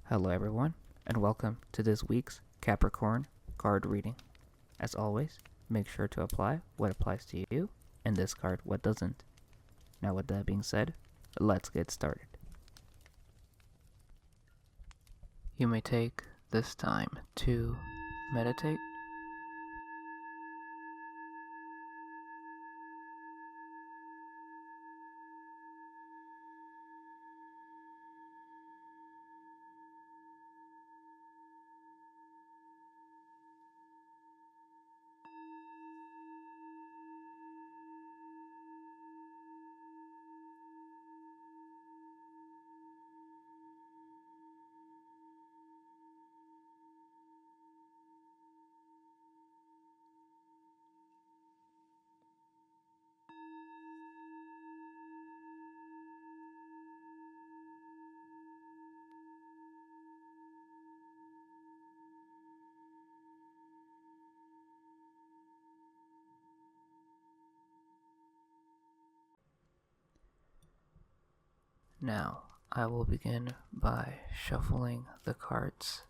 Hello, everyone, and welcome to this week's Capricorn card reading. As always, make sure to apply what applies to you and discard what doesn't. Now, with that being said, let's get started. You may take this time to meditate. Now, I will begin by shuffling the cards.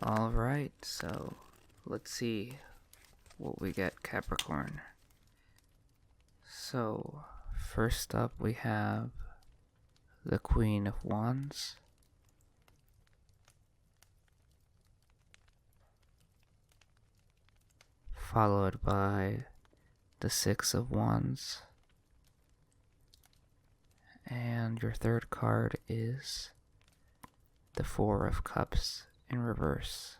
Alright, so let's see what we get, Capricorn. So, first up we have the Queen of Wands, followed by the Six of Wands, and your third card is the Four of Cups in reverse.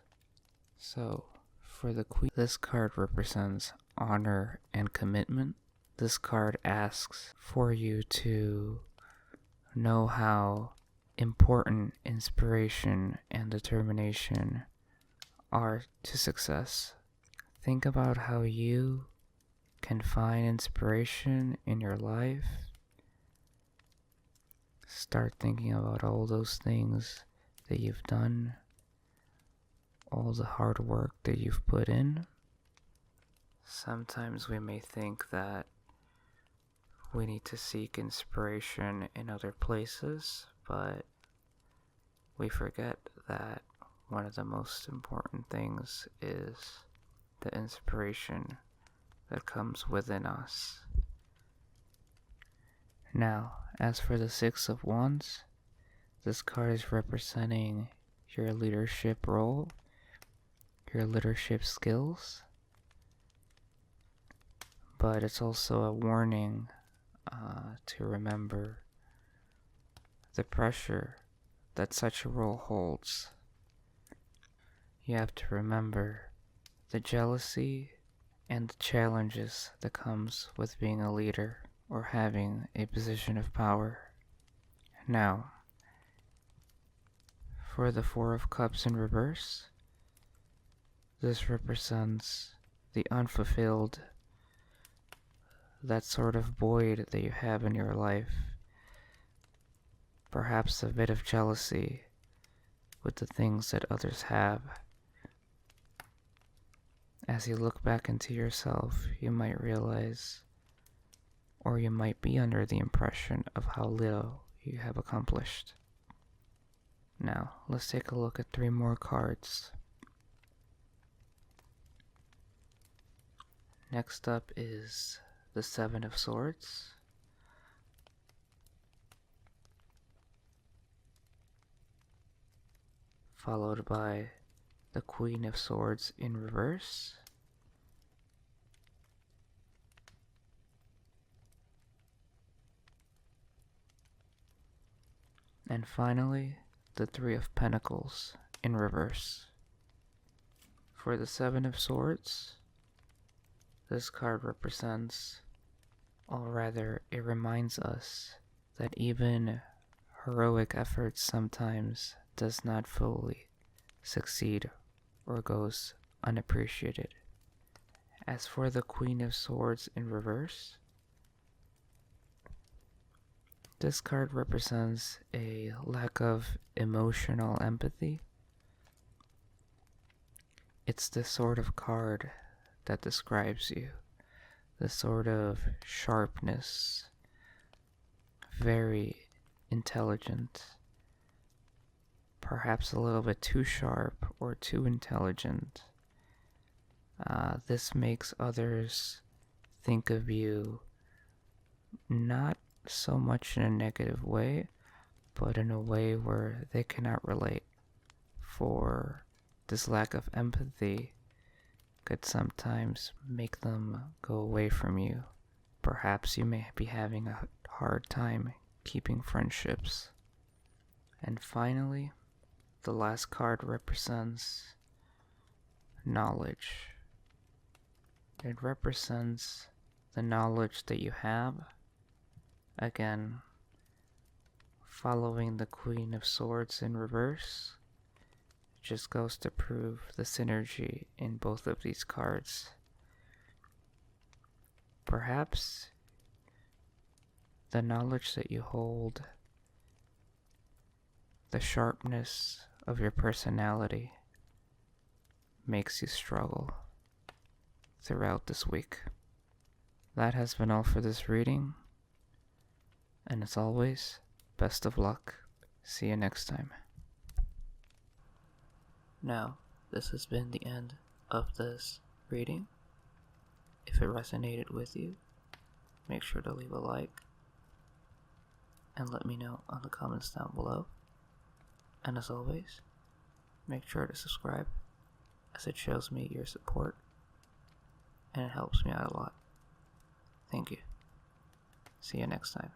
So, for the Queen, this card represents honor and commitment. This card asks for you to know how important inspiration and determination are to success. Think about how you can find inspiration in your life. Start thinking about all those things that you've done, all the hard work that you've put in. Sometimes we may think that we need to seek inspiration in other places, but we forget that one of the most important things is the inspiration that comes within us. Now, as for the Six of Wands, this card is representing your leadership role, your leadership skills, but it's also a warning to remember the pressure that such a role holds. You have to remember the jealousy and the challenges that comes with being a leader or having a position of power. Now, for the Four of Cups in reverse, this represents the unfulfilled, that sort of void that you have in your life. Perhaps a bit of jealousy with the things that others have. As you look back into yourself, you might realize, or you might be under the impression of how little you have accomplished. Now, let's take a look at 3 more cards. Next up is the Seven of Swords, followed by the Queen of Swords in reverse, and finally the Three of Pentacles in reverse. For the Seven of Swords, this card represents, or rather it reminds us, that even heroic efforts sometimes does not fully succeed or goes unappreciated. As for the Queen of Swords in reverse, this card represents a lack of emotional empathy. It's the sort of card that describes you, the sort of sharpness, very intelligent, perhaps a little bit too sharp or too intelligent. This makes others think of you not so much in a negative way, but in a way where they cannot relate. For this lack of empathy could sometimes make them go away from you. Perhaps you may be having a hard time keeping friendships. And finally, the last card represents knowledge. It represents the knowledge that you have. Again, following the Queen of Swords in reverse, it just goes to prove the synergy in both of these cards. Perhaps the knowledge that you hold, the sharpness of your personality, makes you struggle throughout this week. That has been all for this reading, and as always, best of luck. See you next time. Now, this has been the end of this reading. If it resonated with you, make sure to leave a like and let me know on the comments down below. And as always, make sure to subscribe, as it shows me your support and it helps me out a lot. Thank you. See you next time.